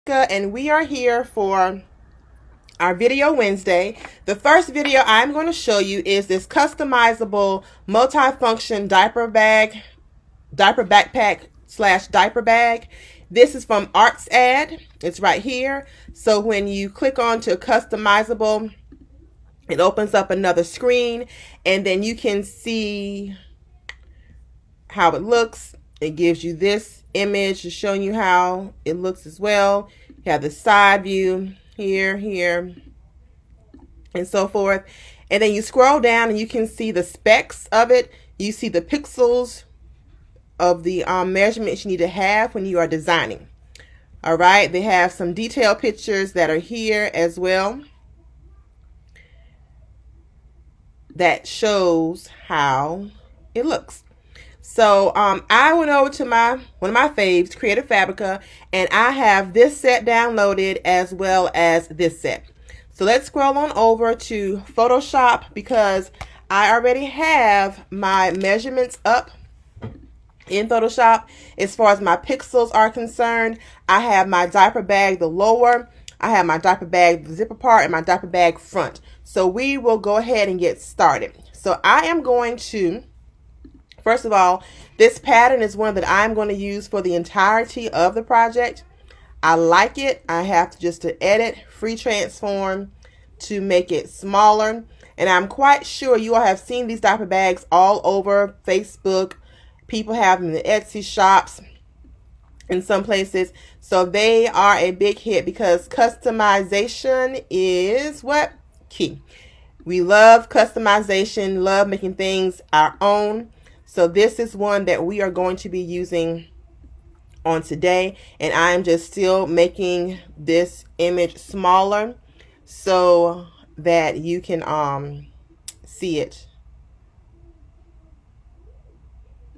And we are here for our video Wednesday. The first video I'm going to show you is this customizable multifunction diaper backpack / diaper bag. This is from Arts Ad. It's right here. So when you click on to customizable, it opens up another screen, and then you can see how it looks. It gives you this image, just showing you how it looks as well. You have the side view here, and so forth. And then you scroll down and you can see the specs of it. You see the pixels of the measurements you need to have when you are designing. All right, they have some detailed pictures that are here as well that shows how it looks. So I went over to one of my faves, Creative Fabrica, and I have this set downloaded as well as this set. So let's scroll on over to Photoshop because I already have my measurements up in Photoshop. As far as my pixels are concerned, I have my diaper bag, the lower, I have my diaper bag, the zipper part, and my diaper bag front. So we will go ahead and get started. So I am going to, first of all, this pattern is one that I'm going to use for the entirety of the project. I like it. I have to edit, free transform to make it smaller. And I'm quite sure you all have seen these diaper bags all over Facebook. People have them in the Etsy shops in some places. So they are a big hit because customization is what? Key. We love customization, love making things our own. So this is one that we are going to be using on today. And I'm just still making this image smaller so that you can see it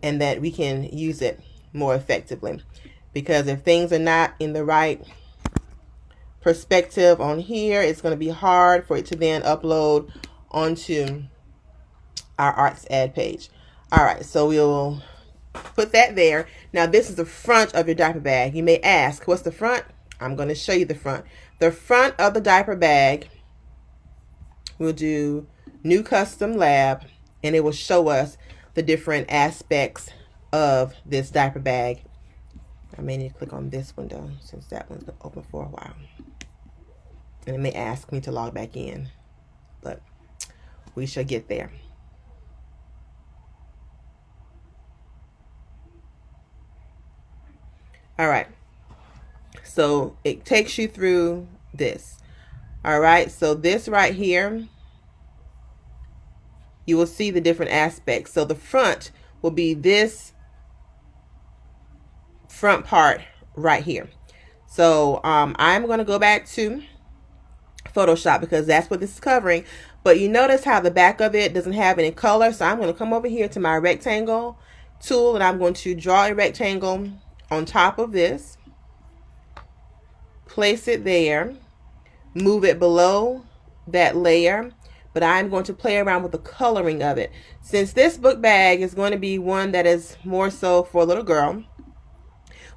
and that we can use it more effectively. Because if things are not in the right perspective on here, it's going to be hard for it to then upload onto our Arts Ad page. All right, so we'll put that there. Now this is the front of your diaper bag. You may ask, what's the front? I'm going to show you the front. The front of the diaper bag, we'll do New Custom Lab, and it will show us the different aspects of this diaper bag. I may need to click on this window since that one's been open for a while. And it may ask me to log back in, but we shall get there. All right, so it takes you through this. All right, so this right here, you will see the different aspects. So the front will be this front part right here. So I'm going to go back to Photoshop because that's what this is covering. But you notice how the back of it doesn't have any color. So I'm going to come over here to my rectangle tool and I'm going to draw a rectangle on top of this, place it there, move it below that layer, but I'm going to play around with the coloring of it. Since this book bag is going to be one that is more so for a little girl,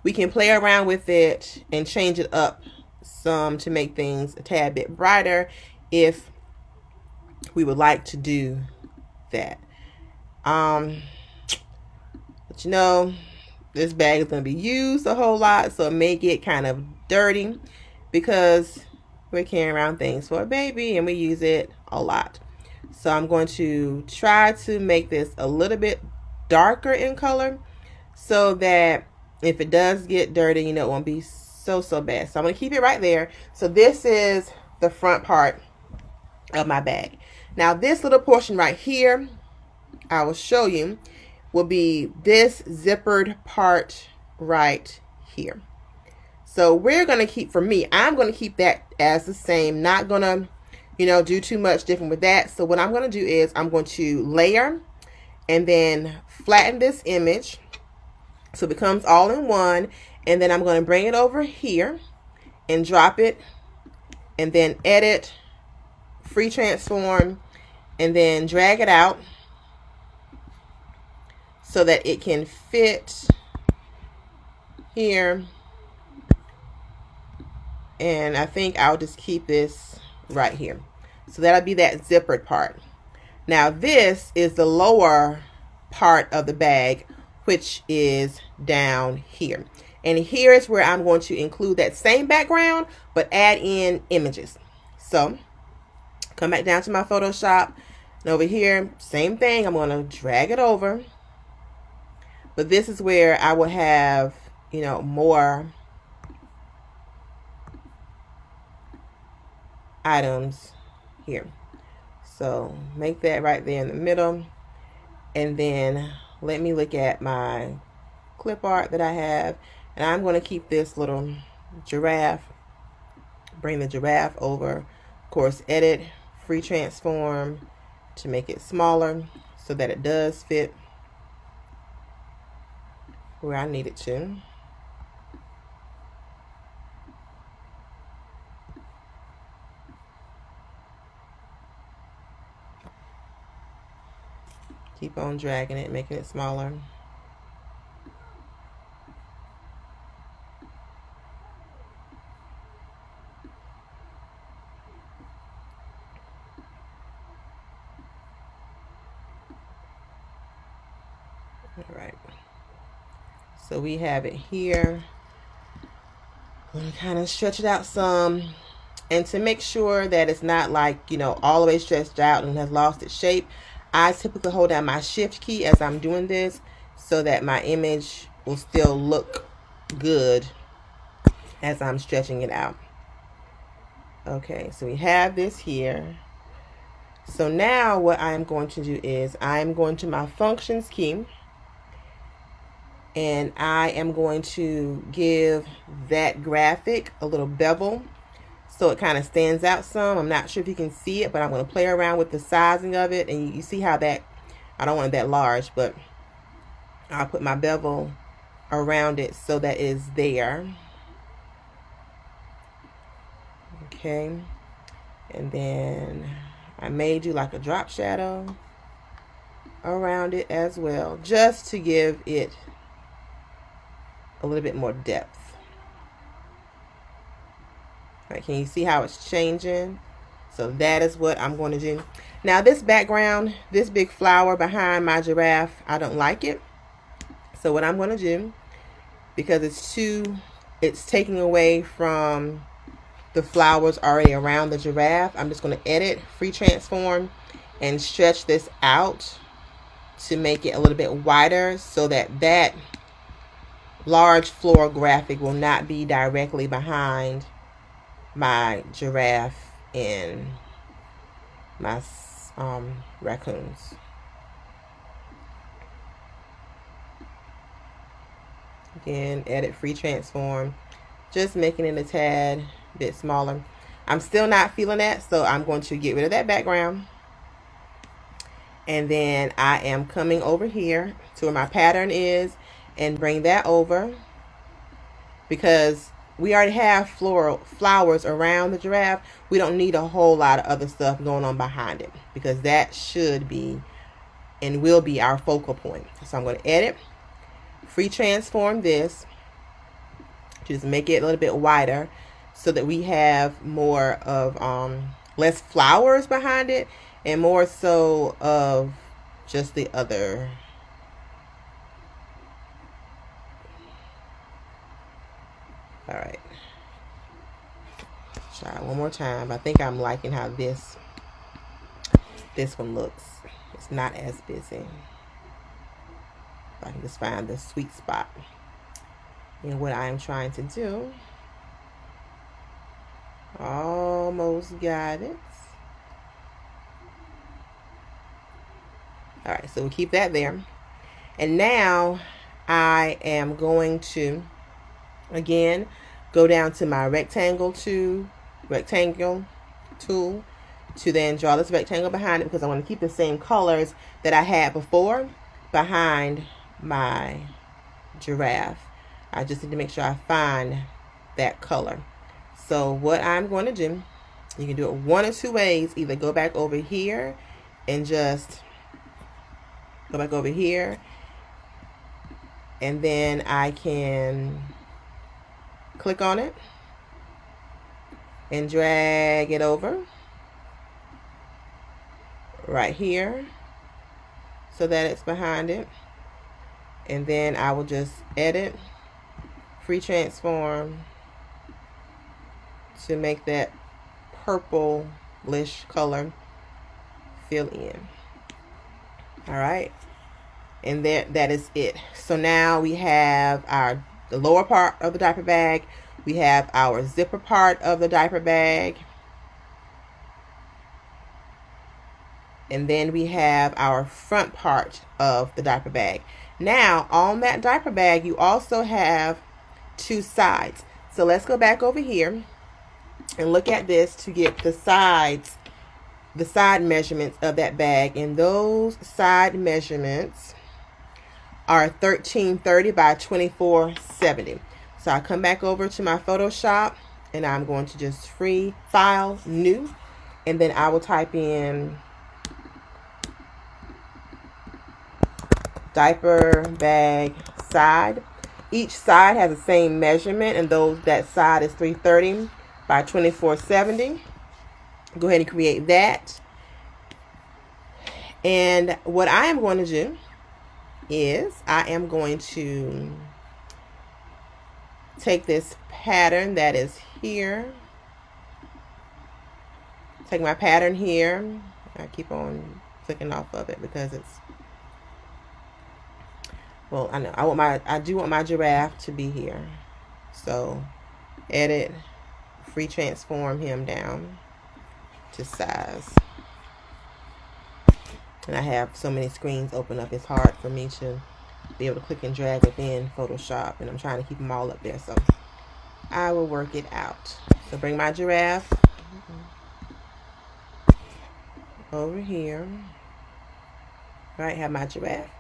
we can play around with it and change it up some to make things a tad bit brighter if we would like to do that. But you know, this bag is going to be used a whole lot, so it may get kind of dirty because we're carrying around things for a baby and we use it a lot. So I'm going to try to make this a little bit darker in color so that if it does get dirty, you know, it won't be so bad. So I'm going to keep it right there. So this is the front part of my bag. Now this little portion right here, I will show you, will be this zippered part right here. So we're going to keep, for me, I'm going to keep that as the same. Not going to, you know, do too much different with that. So what I'm going to do is I'm going to layer and then flatten this image so it becomes all in one. And then I'm going to bring it over here and drop it and then edit, free transform, and then drag it out so that it can fit here And I think I'll just keep this right here. So that'll be that zippered part. Now this is the lower part of the bag, which is down here. And here is where I'm going to include that same background, but add in images. So come back down to my Photoshop. And over here, same thing. I'm going to drag it over. But this is where I will have, you know, more items here. So make that right there in the middle. And then let me look at my clip art that I have. And I'm going to keep this little giraffe. Bring the giraffe over. Of course, edit, free transform to make it smaller so that it does fit where I need it to. Keep on dragging it, making it smaller. All right. So we have it here. I'm going to kind of stretch it out some. And to make sure that it's not like, you know, all the way stretched out and has lost its shape, I typically hold down my shift key as I'm doing this so that my image will still look good as I'm stretching it out. Okay, so we have this here. So now what I'm going to do is I'm going to my functions key. And I am going to give that graphic a little bevel so it kind of stands out some. I'm not sure if you can see it, but I'm going to play around with the sizing of it. And you see how that, I don't want it that large, but I'll put my bevel around it so that is there. Okay. And then I may do like a drop shadow around it as well, just to give it a little bit more depth. All right, can you see how it's changing? So that is what I'm going to do. Now this background, this big flower behind my giraffe, I don't like it. So what I'm going to do, because it's taking away from the flowers already around the giraffe, I'm just going to edit, free transform, and stretch this out to make it a little bit wider so that that large floral graphic will not be directly behind my giraffe and my raccoons. Again, edit, free transform, just making it a tad bit smaller. I'm still not feeling that, so I'm going to get rid of that background. And then I am coming over here to where my pattern is and bring that over, because we already have flowers around the giraffe. We don't need a whole lot of other stuff going on behind it, because that should be and will be our focal point. So I'm going to edit, free transform this, just make it a little bit wider so that we have more of less flowers behind it and more so of just the other. All right, try one more time. I think I'm liking how this one looks. It's not as busy. If I can just find the sweet spot in what I'm trying to do. Almost got it. All right, so we'll keep that there. And now I am going to again go down to my rectangle tool to then draw this rectangle behind it, because I want to keep the same colors that I had before behind my giraffe. I just need to make sure I find that color. So what I'm going to do, you can do it one or two ways. Either go back over here and just go back over here, and then I can click on it and drag it over right here so that it's behind it. And then I will just edit, free transform to make that purplish color fill in. All right, and that is it. So now we have the lower part of the diaper bag, we have our zipper part of the diaper bag, and then we have our front part of the diaper bag. Now on that diaper bag you also have two sides. So let's go back over here and look at this to get the side measurements of that bag. And those side measurements are 1330 by 2470. So I come back over to my Photoshop and I'm going to just free file new, and then I will type in diaper bag side. Each side has the same measurement, and that side is 330 by 2470. Go ahead and create that. And what I am going to do is I am going to take this pattern that is here. Take my pattern here. I keep on clicking off of it because it's, well, I know I do want my giraffe to be here. So edit, free transform him down to size. And I have so many screens open up, it's hard for me to be able to click and drag within Photoshop, and I'm trying to keep them all up there, so I will work it out. So bring my giraffe over here. All right, have my giraffe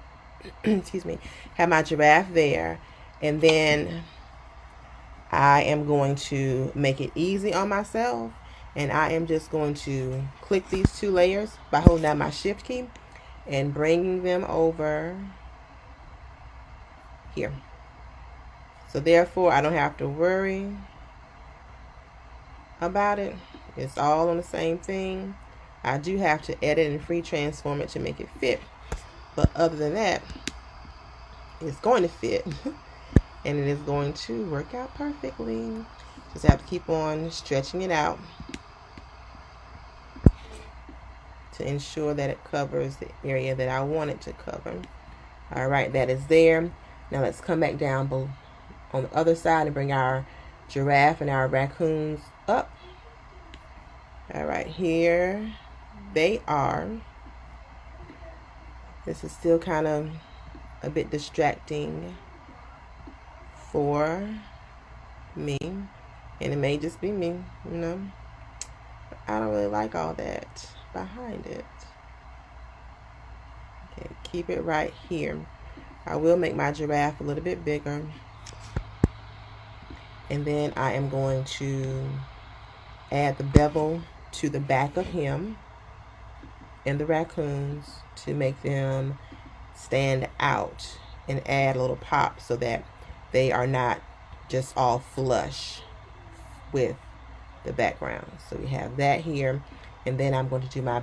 excuse me, have my giraffe there, and then I am going to make it easy on myself, and I am just going to click these two layers by holding down my shift key and bringing them over here. So therefore I don't have to worry about it. It's all on the same thing. I do have to edit and free transform it to make it fit, but other than that, it's going to fit and it is going to work out perfectly. Just have to keep on stretching it out to ensure that it covers the area that I want it to cover. All right, that is there. Now let's come back down on the other side and bring our giraffe and our raccoons up. All right, here they are. This is still kind of a bit distracting for me, and it may just be me, you know. I don't really like all that behind it. Okay, keep it right here. I will make my giraffe a little bit bigger, and then I am going to add the bevel to the back of him and the raccoons to make them stand out and add a little pop so that they are not just all flush with the background. So we have that here, and then I'm going to do my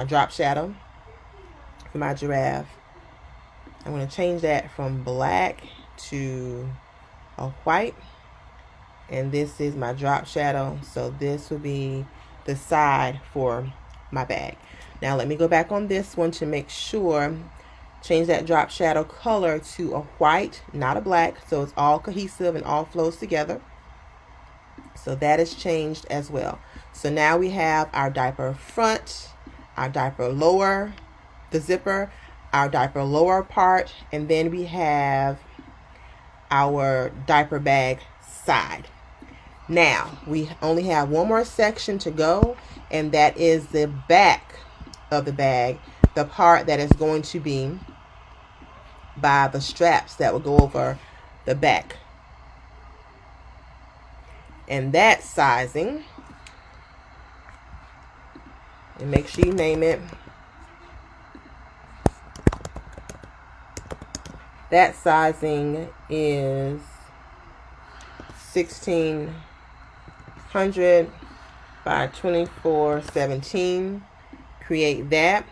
drop shadow for my giraffe. I'm going to change that from black to a white, and this is my drop shadow. So this will be the side for my bag. Now let me go back on this one to make sure. Change that drop shadow color to a white, not a black, so it's all cohesive and all flows together. So that is changed as well. So now we have our diaper front, our diaper lower, the zipper, our diaper lower part, and then we have our diaper bag side. Now we only have one more section to go, and that is the back of the bag, the part that is going to be by the straps that will go over the back. And that sizing, and make sure you name it, that sizing is 16 100 by 2417. Create that.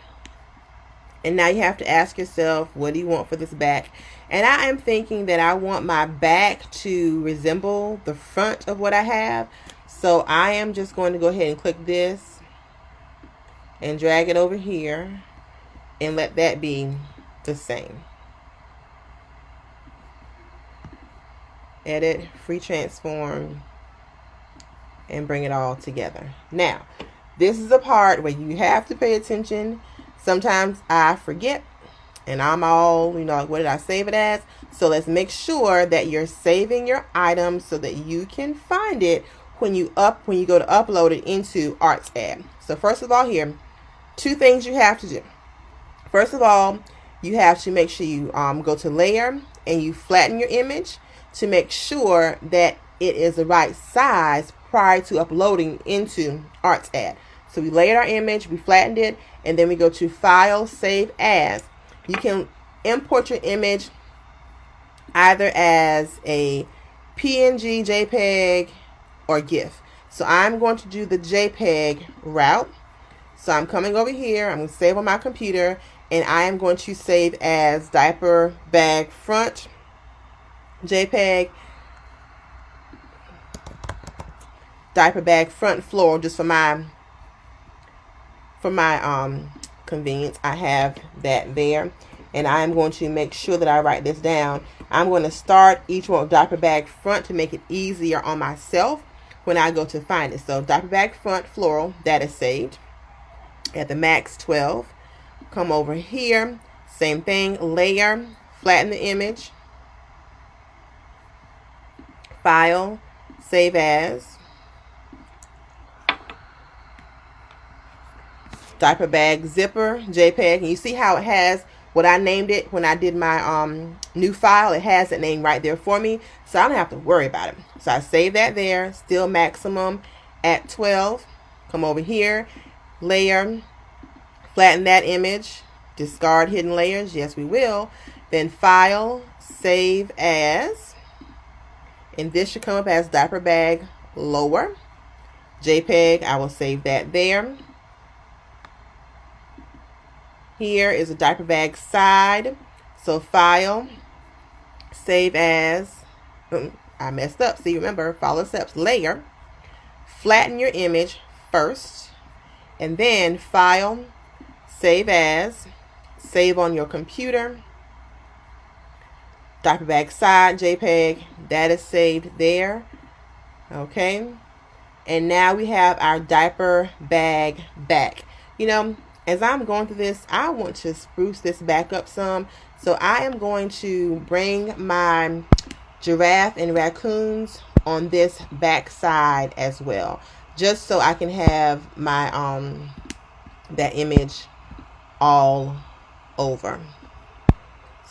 And now you have to ask yourself, what do you want for this back? And I am thinking that I want my back to resemble the front of what I have. So I am just going to go ahead and click this and drag it over here and let that be the same. Edit, free transform, and bring it all together. Now, this is a part where you have to pay attention. Sometimes I forget and I'm all, like, what did I save it as? So let's make sure that you're saving your items so that you can find it when you go to upload it into ArtsAdd. So first of all, here, two things you have to do. First of all, you have to make sure you go to layer and you flatten your image to make sure that it is the right size prior to uploading into ArtsAdd. So we layered our image, we flattened it, and then we go to File, Save As. You can import your image either as a PNG, JPEG, or GIF. So I'm going to do the JPEG route. So I'm coming over here, I'm going to save on my computer, and I am going to save as diaper bag front, JPEG, diaper bag front floor, just for my convenience. I have that there, and I am going to make sure that I write this down. I'm going to start each one with diaper bag front to make it easier on myself when I go to find it. So diaper bag front floral, that is saved at the max 12. Come over here, same thing, layer, flatten the image, file, save as, diaper bag zipper, JPEG. And you see how it has what I named it when I did my new file. It has that name right there for me, so I don't have to worry about it. So I save that there, still maximum at 12. Come over here, layer, flatten that image, discard hidden layers, yes we will. Then file, save as, and this should come up as diaper bag lower, JPEG. I will save that there. Here is a diaper bag side. So file, save as, I messed up. See, remember, follow steps. Layer, flatten your image first, and then file, save as, save on your computer. Diaper bag side, JPEG, that is saved there. Okay. And now we have our diaper bag back. As I'm going through this, I want to spruce this back up some. So I am going to bring my giraffe and raccoons on this back side as well, just so I can have my that image all over.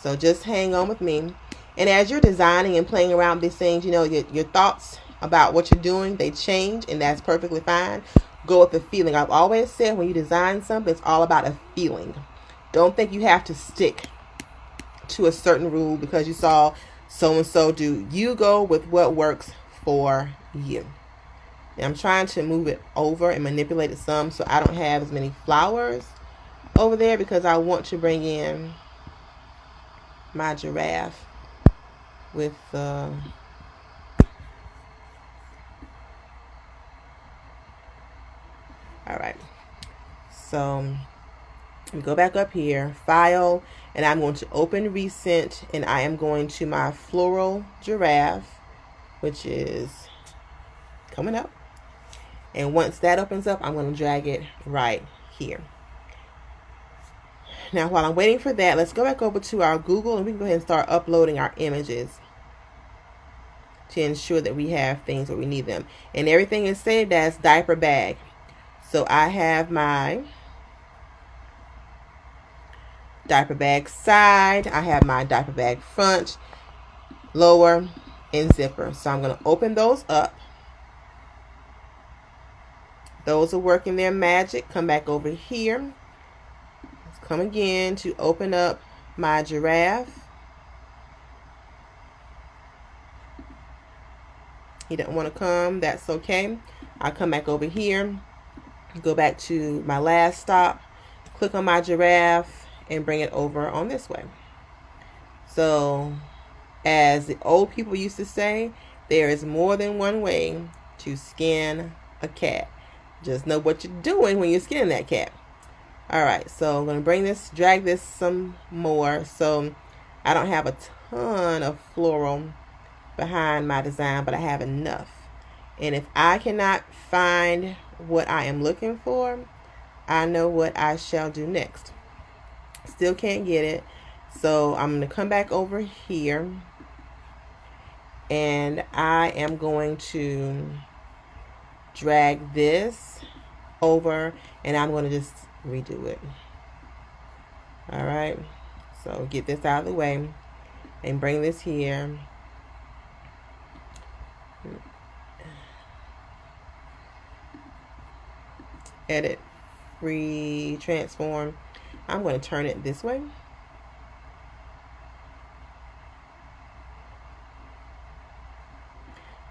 So just hang on with me. And as you're designing and playing around with these things, your thoughts about what you're doing, they change, and that's perfectly fine. Go with the feeling. I've always said when you design something, it's all about a feeling. Don't think you have to stick to a certain rule because you saw so-and-so do. You go with what works for you. And I'm trying to move it over and manipulate it some so I don't have as many flowers over there because I want to bring in my giraffe with all right, so we go back up here, file, and I'm going to open recent, and I am going to my floral giraffe, which is coming up. And once that opens up, I'm going to drag it right here. Now, while I'm waiting for that, let's go back over to our Google, and we can go ahead and start uploading our images to ensure that we have things where we need them. And everything is saved as diaper bag. So I have my diaper bag side, I have my diaper bag front, lower, and zipper. So I'm going to open those up. Those are working their magic. Come back over here. Let's come again to open up my giraffe. He doesn't want to come. That's okay. I'll come back over here, go back to my last stop, click on my giraffe, and bring it over on this way. So, as the old people used to say, there is more than one way to skin a cat. Just know what you're doing when you're skinning that cat. Alright, so I'm going to drag this some more. So, I don't have a ton of floral behind my design, but I have enough. And if I cannot find what I am looking for, I know what I shall do next. Still can't get it. So I'm going to come back over here, and I am going to drag this over, and I'm going to just redo it. Alright, so get this out of the way and bring this here. Edit, free transform. I'm going to turn it this way.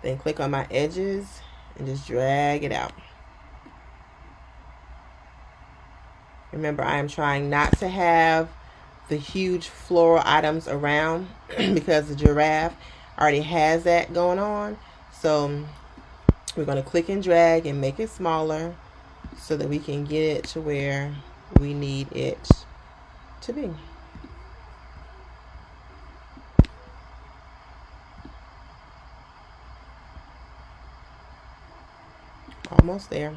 Then click on my edges and just drag it out. Remember, I am trying not to have the huge floral items around because the giraffe already has that going on. So we're going to click and drag and make it smaller so that we can get it to where we need it to be. Almost there.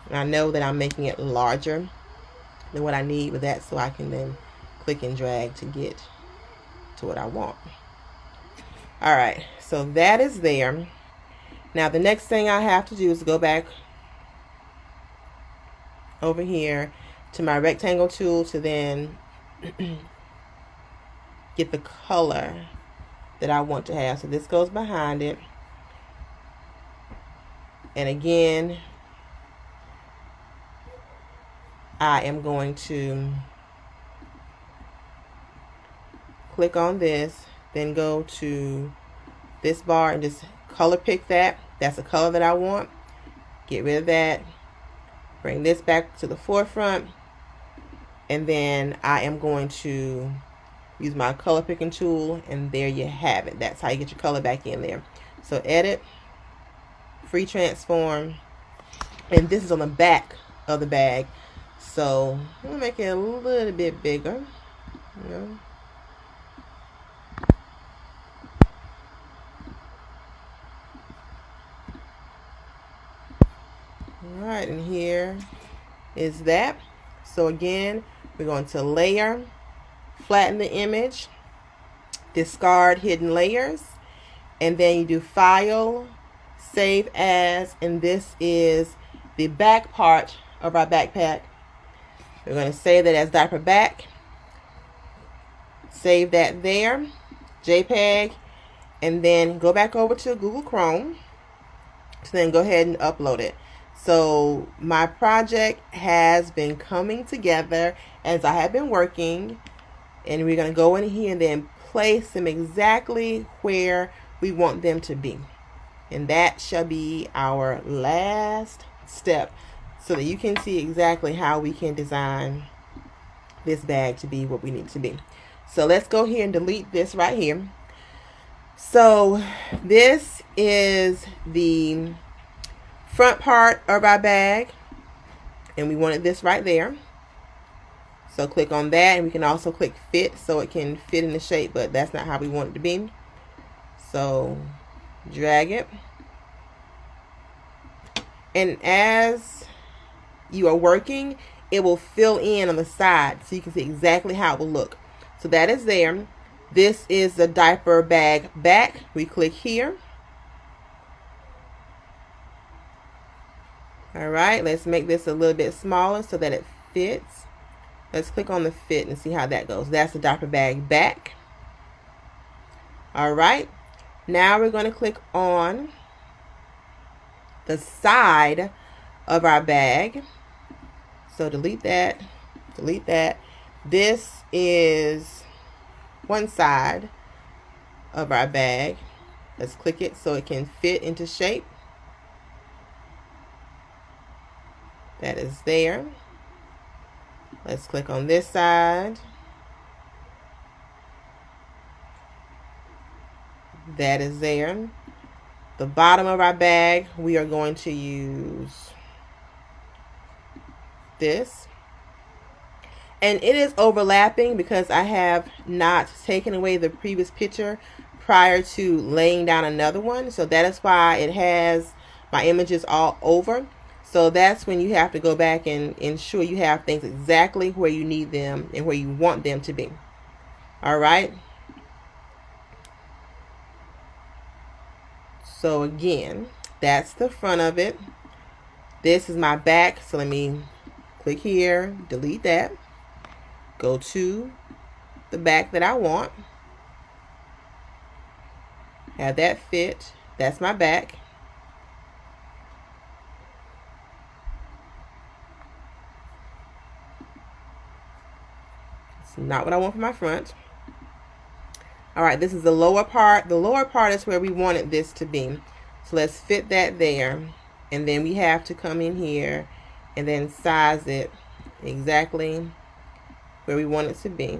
And I know that I'm making it larger than what I need with that, so I can then click and drag to get to what I want. Alright, so that is there. Now the next thing I have to do is go back over here to my rectangle tool to then get the color that I want to have. So this goes behind it. And again, I am going to click on this, then go to this bar and just color pick that. That's the color that I want. Get rid of that. Bring this back to the forefront. And then I am going to use my color picking tool, and there you have it. That's how you get your color back in there. So edit, free transform, and this is on the back of the bag. So I'm gonna make it a little bit bigger. You know. Alright, and here is that. So again, we're going to layer, flatten the image, discard hidden layers, and then you do file, save as, and this is the back part of our backpack. We're going to save that as diaper back, save that there, JPEG, and then go back over to Google Chrome to then go ahead and upload it. So my project has been coming together as I have been working, and we're going to go in here and then place them exactly where we want them to be. And that shall be our last step so that you can see exactly how we can design this bag to be what we need it to be. So let's go here and delete this right here. So this is the front part of our bag, and we wanted this right there. So click on that, and we can also click fit so it can fit in the shape, but that's not how we want it to be. So drag it, and as you are working, it will fill in on the side so you can see exactly how it will look. So that is there. This is the diaper bag back. We click here. Alright, let's make this a little bit smaller so that it fits. Let's click on the fit and see how that goes. That's the diaper bag back. Alright, now we're going to click on the side of our bag. So delete that, delete that. This is one side of our bag. Let's click it so it can fit into shape. That is there. Let's click on this side. That is there. The bottom of our bag, we are going to use this. And it is overlapping because I have not taken away the previous picture prior to laying down another one. So that is why it has my images all over. So that's when you have to go back and ensure you have things exactly where you need them and where you want them to be. All right. So again, that's the front of it. This is my back. So let me click here, delete that. Go to the back that I want. Have that fit. That's my back. It's not what I want for my front. All right, this is the lower part. The lower part is where we wanted this to be. So let's fit that there. And then we have to come in here and then size it exactly where we want it to be.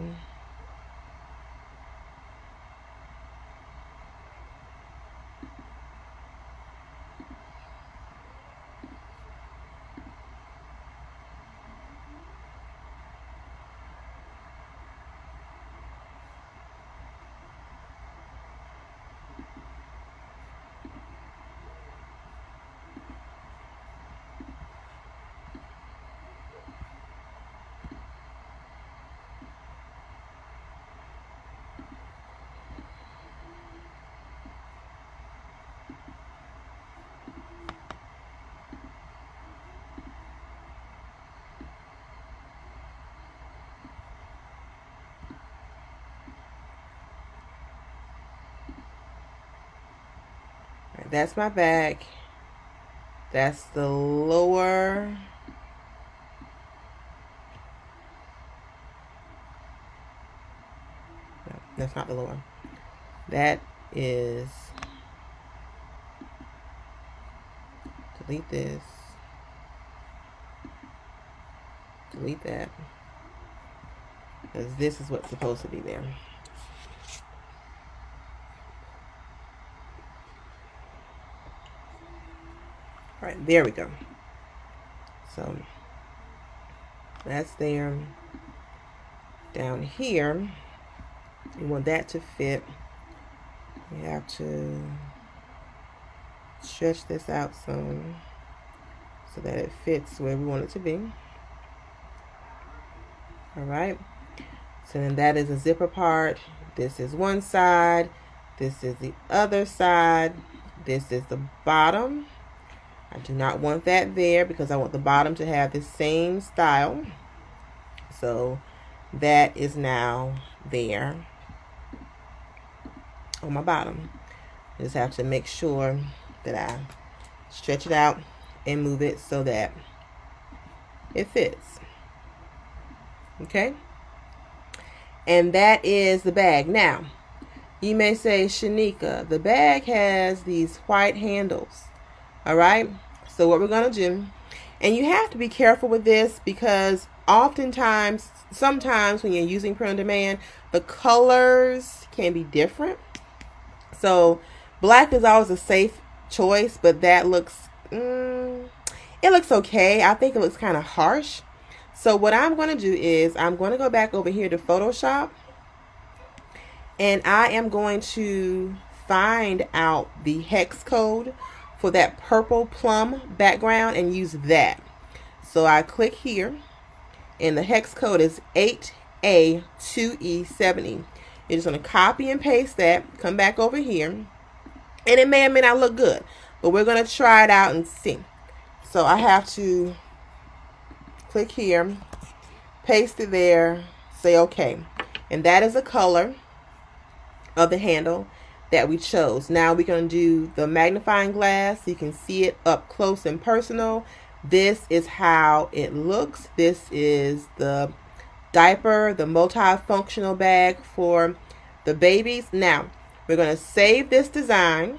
That's my back. That's the lower. No, that's not the lower. That is. Delete this. Delete that. Because this is what's supposed to be there. All right, there we go. So that's there. Down here, you want that to fit. You have to stretch this out some so that it fits where we want it to be. All right. So then that is a zipper part. This is one side. This is the other side. This is the bottom. I do not want that there because I want the bottom to have the same style. So that is now there on my bottom. I just have to make sure that I stretch it out and move it so that it fits. Okay? And that is the bag. Now, you may say, Shanika, the bag has these white handles. All right, so what we're going to do, and you have to be careful with this because oftentimes, sometimes when you're using print on demand, the colors can be different. So black is always a safe choice, but that looks, it looks okay. I think it looks kind of harsh. So what I'm going to do is I'm going to go back over here to Photoshop, and I am going to find out the hex code for that purple plum background and use that. So I click here and the hex code is 8A2E70. You're just going to copy and paste that, come back over here, and it may or may not look good, but we're going to try it out and see. So I have to click here, paste it there, say okay. And that is the color of the handle that we chose. Now we're going to do the magnifying glass so you can see it up close and personal. This is how it looks. This is the diaper, the multifunctional bag for the babies. Now, We're going to save this design,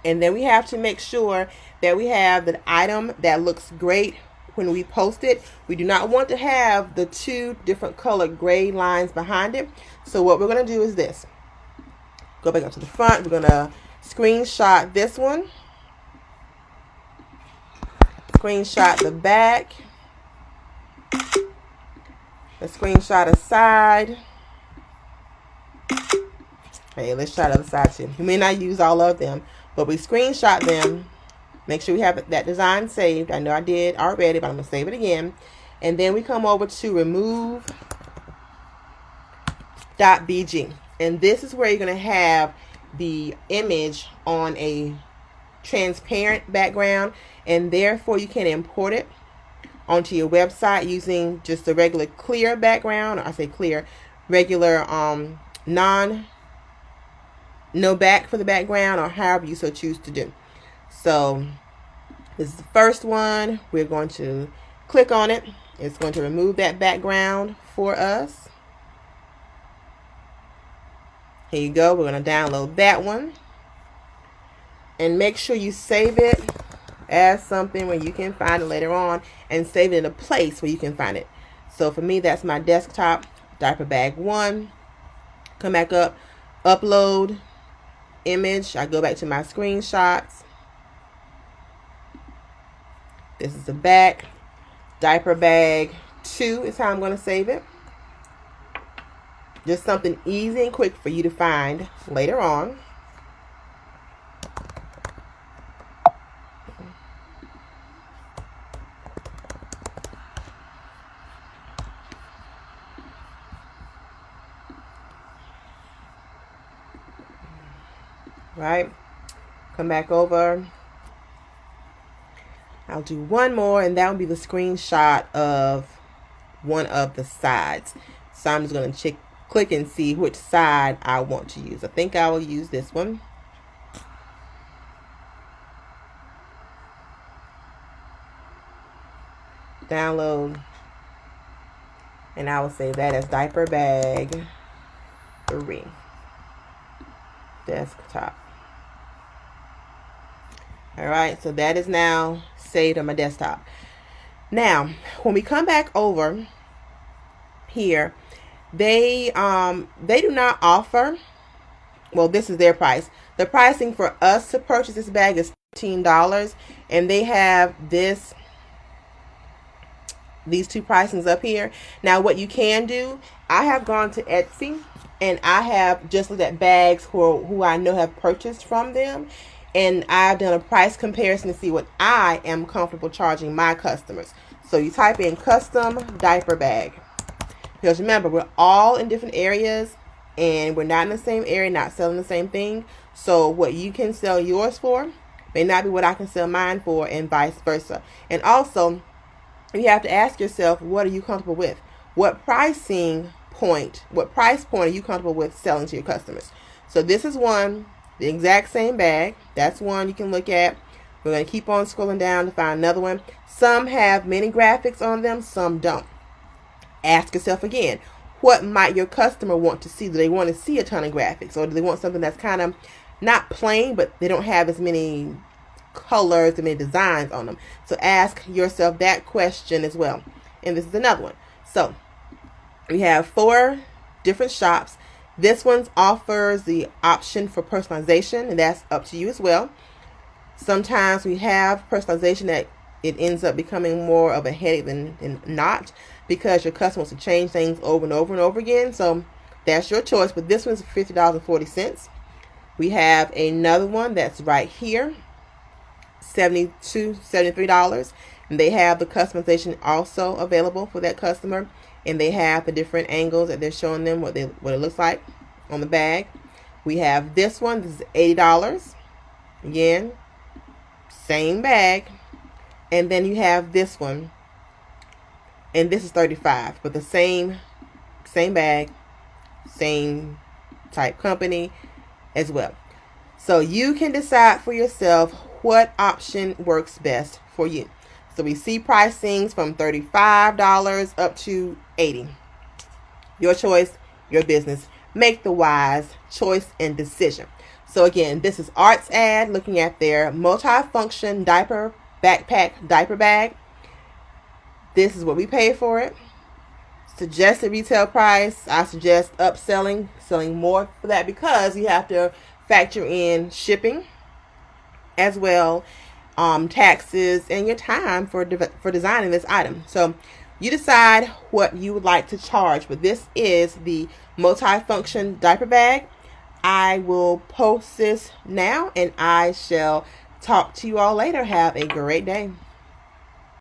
and then we have to make sure that we have the item that looks great when we post it. We do not want to have the two different colored gray lines behind it. So what we're going to do is this. Go back up to the front. We're going to screenshot this one. Screenshot the back. Let's screenshot a side. Okay, let's try the other side too. You may not use all of them, but we screenshot them. Make sure we have that design saved. I know I did already, but I'm going to save it again. And then we come over to remove.bg. And this is where you're going to have the image on a transparent background, and therefore you can import it onto your website using just a regular clear background, or I say clear, regular no back for the background, or however you so choose to do. So this is the first one. We're going to click on it. It's going to remove that background for us. Here you go. We're going to download that one. And make sure you save it as something where you can find it later on, and save it in a place where you can find it. So for me, that's my desktop, diaper bag 1. Come back up, upload image. I go back to my screenshots. This is the back. Diaper bag 2 is how I'm going to save it. Just something easy and quick for you to find later on. Right, come back over. I'll do one more, and that will be the screenshot of one of the sides. So I'm just going to click and see which side I want to use. I think I will use this one. Download, and I will save that as diaper bag 3. Desktop. Alright, so that is now saved on my desktop. Now, when we come back over here, they do not offer, well, this is their price. The pricing for us to purchase this bag is $15, and they have these two pricings up here. Now, what you can do, I have gone to Etsy, and I have just looked at bags who I know have purchased from them. And I've done a price comparison to see what I am comfortable charging my customers. So you type in custom diaper bag. Because remember, we're all in different areas, and we're not in the same area, not selling the same thing. So what you can sell yours for may not be what I can sell mine for, and vice versa. And also, you have to ask yourself, what are you comfortable with? What price point are you comfortable with selling to your customers? So this is one, the exact same bag. That's one you can look at. We're going to keep on scrolling down to find another one. Some have many graphics on them, some don't. Ask yourself again, what might your customer want to see? Do they want to see a ton of graphics, or do they want something that's kind of not plain, but they don't have as many colors and many designs on them? So ask yourself that question as well. And this is another one. So we have 4 different shops. This one offers the option for personalization, and that's up to you as well. Sometimes we have personalization that it ends up becoming more of a headache than not, because your customer wants to change things over and over and over again. So that's your choice. But this one's $50.40. We have another one that's right here, $73. And they have the customization also available for that customer. And they have the different angles that they're showing them what it looks like on the bag. We have this one. This is $80. Again, same bag. And then you have this one, and this is $35, but the same bag, same type company as well. So you can decide for yourself what option works best for you. So we see pricings from $35 up to $80. Your choice, your business. make the wise choice and decision. So again, this is Art's ad looking at their multi-function diaper backpack diaper bag. This is what we paid for it. Suggested retail price, I suggest upselling, selling more for that, because you have to factor in shipping as well, taxes, and your time for designing this item. So you decide what you would like to charge, but this is the multi-function diaper bag. I will post this now, and I shall talk to you all later. Have a great day.